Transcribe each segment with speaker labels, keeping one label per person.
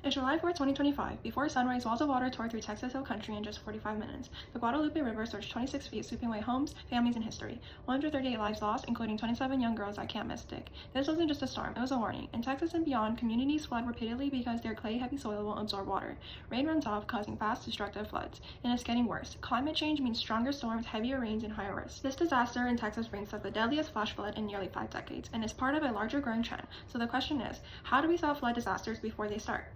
Speaker 1: It's July 4th, 2025. Before sunrise, walls of water tore through Texas Hill Country in just 45 minutes. The Guadalupe River surged 26 feet, sweeping away homes, families, and history. 138 lives lost, including 27 young girls that can't miss stick. This wasn't just a storm, it was a warning. In Texas and beyond, communities flood repeatedly because their clay-heavy soil won't absorb water. Rain runs off, causing fast, destructive floods. And it's getting worse. Climate change means stronger storms, heavier rains, and higher risk. This disaster in Texas brings us the deadliest flash flood in nearly 5 decades, and is part of a larger growing trend. So the question is, how do we stop flood disasters before they start?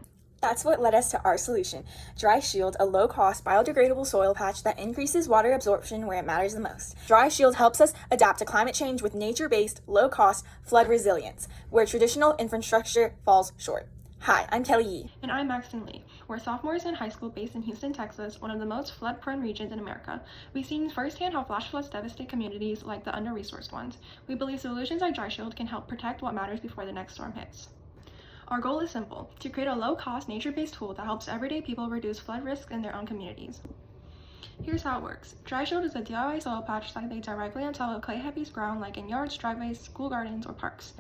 Speaker 2: That's what led us to our solution, Dry Shield, a low-cost, biodegradable soil patch that increases water absorption where it matters the most. Dry Shield helps us adapt to climate change with nature-based, low-cost flood resilience, where traditional infrastructure falls short. Hi, I'm Kelly Yee.
Speaker 1: And I'm Maxine Lee. We're sophomores in high school based in Houston, Texas, one of the most flood-prone regions in America. We've seen firsthand how flash floods devastate communities like the under-resourced ones. We believe solutions like Dry Shield can help protect what matters before the next storm hits. Our goal is simple: to create a low-cost, nature-based tool that helps everyday people reduce flood risk in their own communities. Here's how it works. Dry Shield is a DIY soil patch that lays directly on top of clay-heavy ground like in yards, driveways, school gardens, or parks.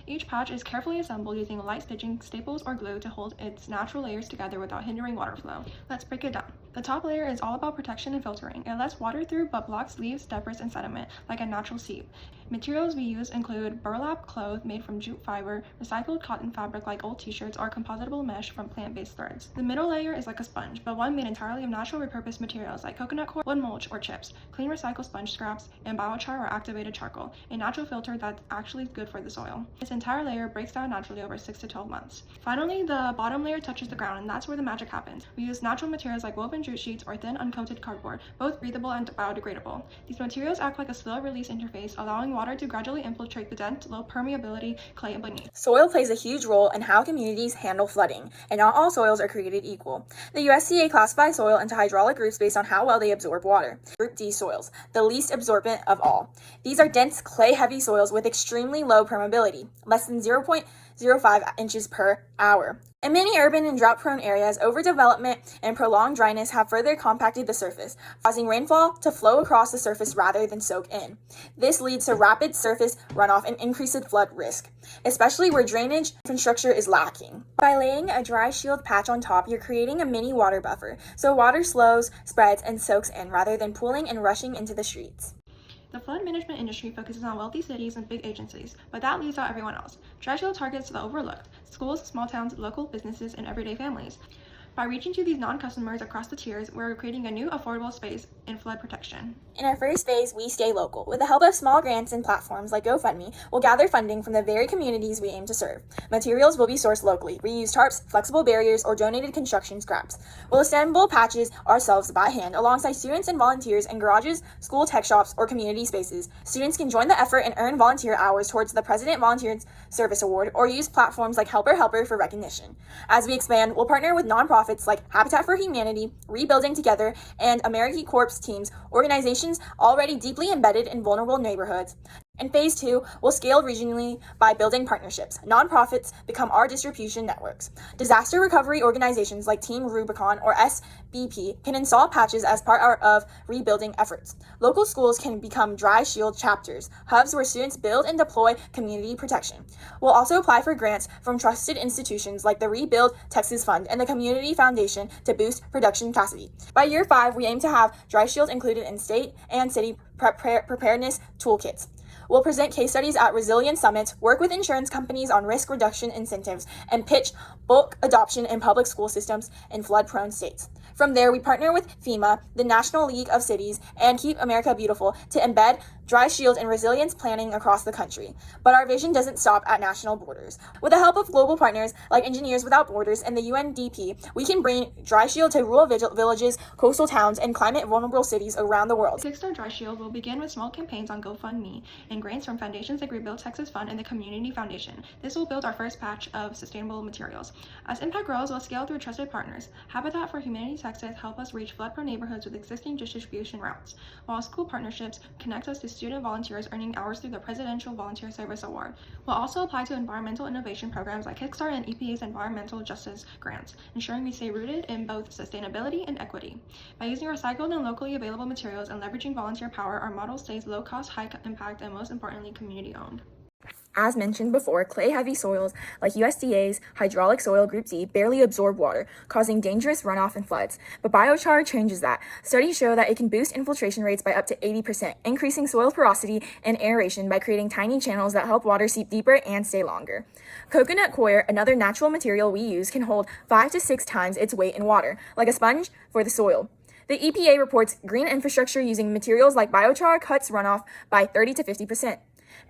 Speaker 1: Each patch is carefully assembled using light stitching, staples, or glue to hold its natural layers together without hindering water flow. Let's break it down. The top layer is all about protection and filtering. It lets water through but blocks leaves, debris, and sediment like a natural sieve. Materials we use include burlap cloth made from jute fiber, recycled cotton fabric like old t-shirts, or compositable mesh from plant-based threads. The middle layer is like a sponge, but one made entirely of natural repurposed materials like coconut coir, wood mulch, or chips, clean recycled sponge scraps, and biochar or activated charcoal, a natural filter that's actually good for the soil. This entire layer breaks down naturally over 6 to 12 months. Finally, the bottom layer touches the ground, and that's where the magic happens. We use natural materials like woven jute sheets or thin uncoated cardboard, both breathable and biodegradable. These materials act like a slow-release interface, allowing water to gradually infiltrate the dense, low permeability clay beneath.
Speaker 2: Soil plays a huge role in how communities handle flooding, and not all soils are created equal. The USDA classifies soil into hydraulic groups based on how well they absorb water. Group D soils, the least absorbent of all. These are dense, clay-heavy soils with extremely low permeability, less than 0.05 inches per hour. In many urban and drought-prone areas, overdevelopment and prolonged dryness have further compacted the surface, causing rainfall to flow across the surface rather than soak in. This leads to rapid surface runoff and increased flood risk, especially where drainage infrastructure is lacking. By laying a Dry Shield patch on top, you're creating a mini water buffer, so water slows, spreads, and soaks in rather than pooling and rushing into the streets.
Speaker 1: The flood management industry focuses on wealthy cities and big agencies, but that leaves out everyone else. Dry Shield targets the overlooked: schools, small towns, local businesses, and everyday families. By reaching to these non-customers across the tiers, we're creating a new affordable space in flood protection.
Speaker 2: In our first phase, we stay local. With the help of small grants and platforms like GoFundMe, we'll gather funding from the very communities we aim to serve. Materials will be sourced locally. We use tarps, flexible barriers, or donated construction scraps. We'll assemble patches ourselves by hand alongside students and volunteers in garages, school tech shops, or community spaces. Students can join the effort and earn volunteer hours towards the President Volunteer Service Award, or use platforms like Helper for recognition. As we expand, we'll partner with nonprofits like Habitat for Humanity, Rebuilding Together, and AmeriCorps teams, organizations already deeply embedded in vulnerable neighborhoods. In phase 2, we'll scale regionally by building partnerships. Nonprofits become our distribution networks. Disaster recovery organizations like Team Rubicon or SBP can install patches as part of rebuilding efforts. Local schools can become Dry Shield chapters, hubs where students build and deploy community protection. We'll also apply for grants from trusted institutions like the Rebuild Texas Fund and the Community Foundation to boost production capacity. By year 5, we aim to have Dry Shield included in state and city preparedness toolkits. We'll present case studies at resilience summits, work with insurance companies on risk reduction incentives, and pitch bulk adoption in public school systems in flood-prone states. From there, we partner with FEMA, the National League of Cities, and Keep America Beautiful to embed Dry Shield and resilience planning across the country. But our vision doesn't stop at national borders. With the help of global partners like Engineers Without Borders and the UNDP, we can bring Dry Shield to rural villages, coastal towns, and climate-vulnerable cities around the world.
Speaker 1: Kickstart Dry Shield will begin with small campaigns on GoFundMe and grants from foundations like Rebuild Texas Fund and the Community Foundation. This will build our first batch of sustainable materials. As impact grows, we'll scale through trusted partners. Habitat for Humanity Texas help us reach flood-prone neighborhoods with existing distribution routes, while school partnerships connect us to student volunteers earning hours through the Presidential Volunteer Service Award. We'll also apply to environmental innovation programs like Kickstart and EPA's environmental justice grants, ensuring we stay rooted in both sustainability and equity. By using recycled and locally available materials and leveraging volunteer power, our model stays low-cost, high-impact, and most importantly, community-owned.
Speaker 2: As mentioned before, clay-heavy soils like USDA's hydraulic soil group D barely absorb water, causing dangerous runoff and floods. But biochar changes that. Studies show that it can boost infiltration rates by up to 80%, increasing soil porosity and aeration by creating tiny channels that help water seep deeper and stay longer. Coconut coir, another natural material we use, can hold 5 to 6 times its weight in water, like a sponge for the soil. The EPA reports green infrastructure using materials like biochar cuts runoff by 30 to 50%.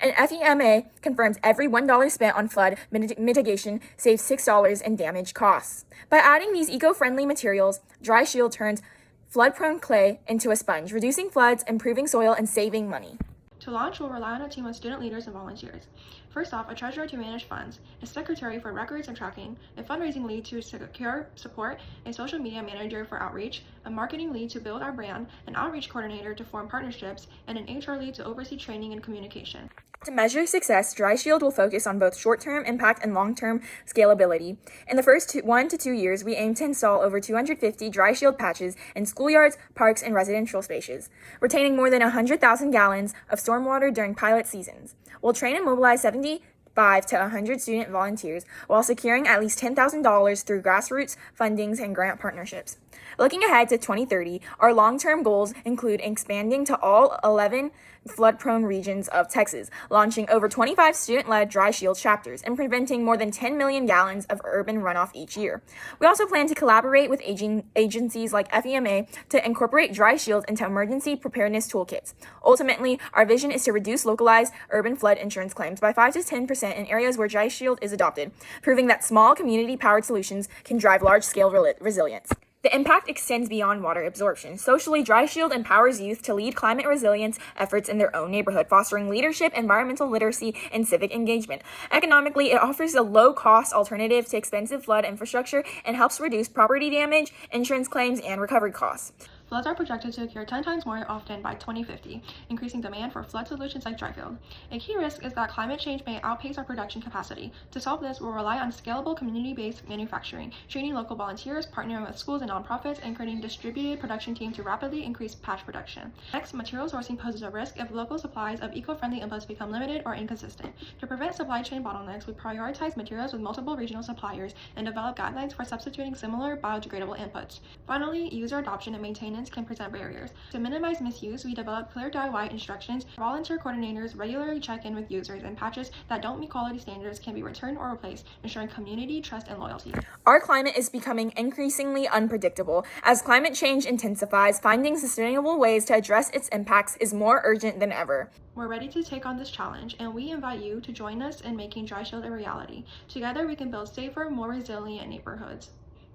Speaker 2: And FEMA confirms every $1 spent on flood mitigation saves $6 in damage costs. By adding these eco-friendly materials, Dry Shield turns flood-prone clay into a sponge, reducing floods, improving soil, and saving money.
Speaker 1: To launch, we'll rely on a team of student leaders and volunteers. First off, a treasurer to manage funds, a secretary for records and tracking, a fundraising lead to secure support, a social media manager for outreach, a marketing lead to build our brand, an outreach coordinator to form partnerships, and an HR lead to oversee training and communication.
Speaker 2: To measure success, Dry Shield will focus on both short-term impact and long-term scalability. In the first 1 to 2 years, we aim to install over 250 Dry Shield patches in schoolyards, parks, and residential spaces, retaining more than 100,000 gallons of stormwater during pilot seasons. We'll train and mobilize 75 to 100 student volunteers while securing at least $10,000 through grassroots fundings and grant partnerships. Looking ahead to 2030, our long-term goals include expanding to all 11 flood-prone regions of Texas, launching over 25 student-led Dry Shield chapters, and preventing more than 10 million gallons of urban runoff each year. We also plan to collaborate with agencies like FEMA to incorporate Dry Shield into emergency preparedness toolkits. Ultimately, our vision is to reduce localized urban flood insurance claims by 5 to 10% in areas where Dry Shield is adopted, proving that small community-powered solutions can drive large-scale resilience. The impact extends beyond water absorption. Socially, Dry Shield empowers youth to lead climate resilience efforts in their own neighborhood, fostering leadership, environmental literacy, and civic engagement. Economically, it offers a low-cost alternative to expensive flood infrastructure and helps reduce property damage, insurance claims, and recovery costs.
Speaker 1: Floods are projected to occur 10 times more often by 2050, increasing demand for flood solutions like Dry Shield. A key risk is that climate change may outpace our production capacity. To solve this, we'll rely on scalable community-based manufacturing, training local volunteers, partnering with schools and nonprofits, and creating distributed production teams to rapidly increase patch production. Next, material sourcing poses a risk if local supplies of eco-friendly inputs become limited or inconsistent. To prevent supply chain bottlenecks, we prioritize materials with multiple regional suppliers and develop guidelines for substituting similar biodegradable inputs. Finally, user adoption and maintenance can present barriers. To minimize misuse, we develop clear DIY instructions. Volunteer coordinators regularly check in with users, and patches that don't meet quality standards can be returned or replaced, ensuring community trust and loyalty.
Speaker 2: Our climate is becoming increasingly unpredictable. As climate change intensifies, finding sustainable ways to address its impacts is more urgent than ever.
Speaker 1: We're ready to take on this challenge, and we invite you to join us in making Dry Shield a reality. Together, we can build safer, more resilient neighborhoods.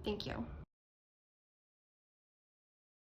Speaker 1: Thank you.